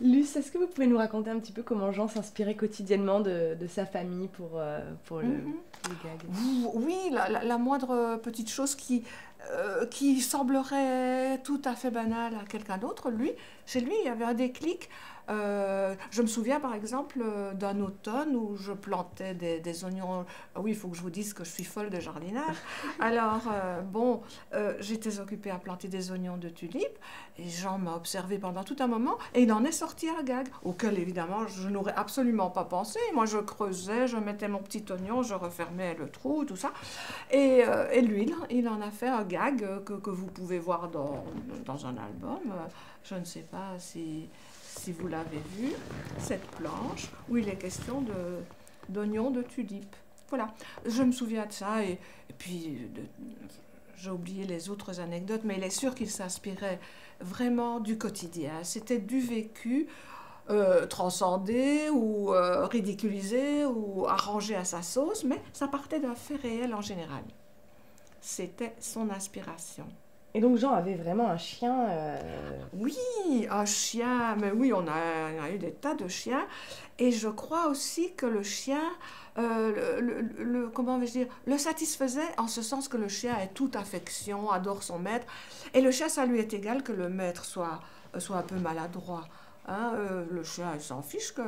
Luce, est-ce que vous pouvez nous raconter un petit peu comment Jean s'inspirait quotidiennement de sa famille pour Mhm. le gag? Oui, la moindre petite chose qui semblerait tout à fait banale à quelqu'un d'autre, chez lui, il y avait un déclic. Je me souviens par exemple d'un automne où je plantais des oignons. Ah oui, il faut que je vous dise que je suis folle de jardinage. Alors, j'étais occupée à planter des oignons de tulipe et Jean m'a observé pendant tout un moment et il en est sorti un gag auquel évidemment je n'aurais absolument pas pensé. Moi, je creusais, je mettais mon petit oignon, je refermais le trou, tout ça. Et lui, il en a fait un gag que vous pouvez voir dans un album. Je ne sais pas si vous l'avez vu, cette planche où il est question d'oignons de tulipe. Voilà, je me souviens de ça et puis j'ai oublié les autres anecdotes, mais il est sûr qu'il s'inspirait vraiment du quotidien. C'était du vécu transcendé ou ridiculisé ou arrangé à sa sauce, mais ça partait d'un fait réel en général. C'était son inspiration. Et donc Jean avait vraiment un chien. Oui, un chien, mais oui, on a eu des tas de chiens. Et je crois aussi que le chien, comment vais-je dire, le satisfaisait en ce sens que le chien est toute affection, adore son maître. Et le chien, ça lui est égal que le maître soit un peu maladroit. Hein, le chien, il s'en fiche que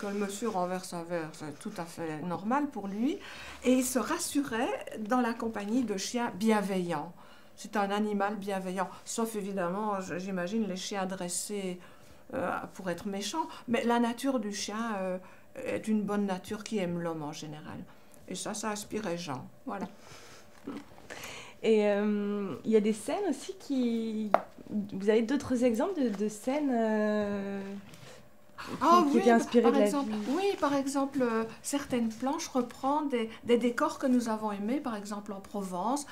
le monsieur renverse un verre, c'est tout à fait normal pour lui. Et il se rassurait dans la compagnie de chiens bienveillants. C'est un animal bienveillant, sauf évidemment, j'imagine, les chiens dressés pour être méchants. Mais la nature du chien est une bonne nature qui aime l'homme en général. Et ça inspirait Jean. Voilà. Et il y a des scènes aussi qui. Vous avez d'autres exemples de scènes Ah qui oui, étaient inspirées par de la exemple, vie? certaines planches reprennent des décors que nous avons aimés, par exemple en Provence.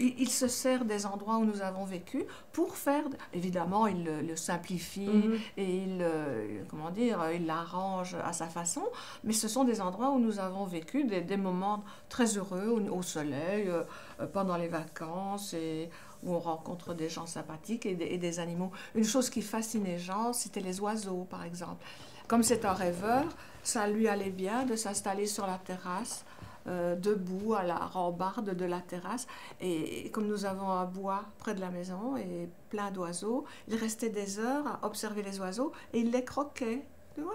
Il se sert des endroits où nous avons vécu pour faire, évidemment, il le simplifie Mhm. et comment dire, il l'arrange à sa façon, mais ce sont des endroits où nous avons vécu des moments très heureux au soleil, pendant les vacances et où on rencontre des gens sympathiques et des animaux. Une chose qui fascinait les gens, c'était les oiseaux, par exemple. Comme c'est un rêveur, ça lui allait bien de s'installer sur la terrasse, debout à la rambarde de la terrasse. Et comme nous avons un bois près de la maison et plein d'oiseaux, il restait des heures à observer les oiseaux et il les croquait. Tu vois,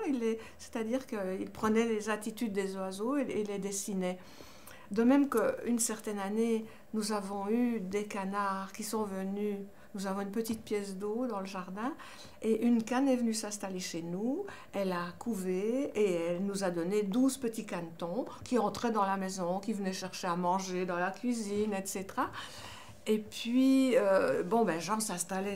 c'est-à-dire qu'il prenait les attitudes des oiseaux et les dessinait. De même qu'une certaine année, nous avons eu des canards qui sont venus. Nous avons une petite pièce d'eau dans le jardin et une canne est venue s'installer chez nous. Elle a couvé et elle nous a donné 12 petits canetons qui entraient dans la maison, qui venaient chercher à manger dans la cuisine, etc. Et puis, Jean s'installait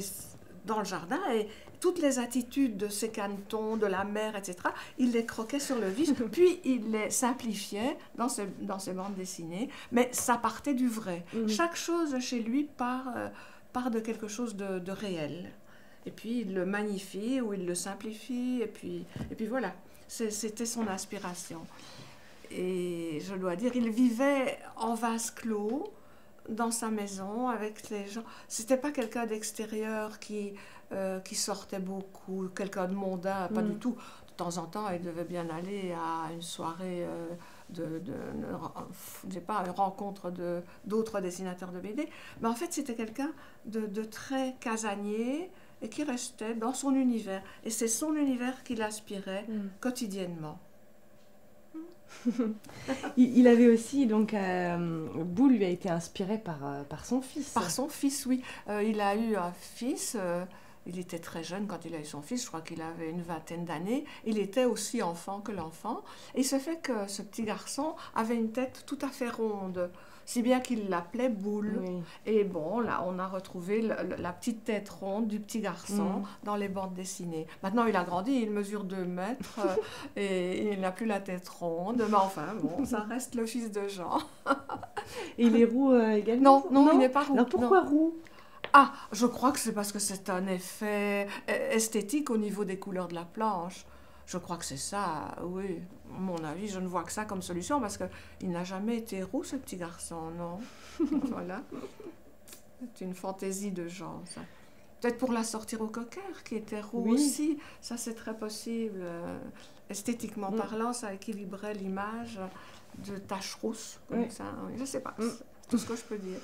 dans le jardin et toutes les attitudes de ces canetons, de la mer, etc., il les croquait sur le vif, puis il les simplifiait dans ses bandes dessinées, mais ça partait du vrai. Mhm. Chaque chose chez lui part de quelque chose de réel. Et puis il le magnifie ou il le simplifie, et puis voilà, c'était son inspiration. Et je dois dire, il vivait en vase clos, dans sa maison avec les gens. C'était pas quelqu'un d'extérieur qui sortait beaucoup, quelqu'un de mondain, pas du Mhm. tout. De temps en temps, il devait bien aller à une soirée je sais pas, une rencontre d'autres dessinateurs de BD. Mais en fait, c'était quelqu'un de très casanier et qui restait dans son univers. Et c'est son univers qui l'aspirait Mhm. quotidiennement. Il avait aussi, donc, Boo lui a été inspiré par son fils. Par son fils, oui. Il a eu un fils. Il était très jeune quand il a eu son fils. Je crois qu'il avait une vingtaine d'années. Il était aussi enfant que l'enfant. Et il se fait que ce petit garçon avait une tête tout à fait ronde. Si bien qu'il l'appelait Boule. Oui. Et bon, là, on a retrouvé la petite tête ronde du petit garçon Mhm. dans les bandes dessinées. Maintenant, il a grandi, il mesure 2 mètres et il n'a plus la tête ronde. Mais enfin, bon, ça reste le fils de Jean. Et il est roux également? Non, non, il Non? n'est pas roux. Alors Non. pourquoi roux? Ah, je crois que c'est parce que c'est un effet esthétique au niveau des couleurs de la planche. Je crois que c'est ça, oui. À mon avis, je ne vois que ça comme solution parce qu'il n'a jamais été roux, ce petit garçon, non. Voilà. C'est une fantaisie de genre, ça. Peut-être pour la sortir au cocker, qui était roux Oui. aussi. Ça, c'est très possible. Esthétiquement Mm. parlant, ça équilibrait l'image de taches rousses, comme Oui. ça. Oui, je ne sais pas. Mm. C'est tout ce que je peux dire.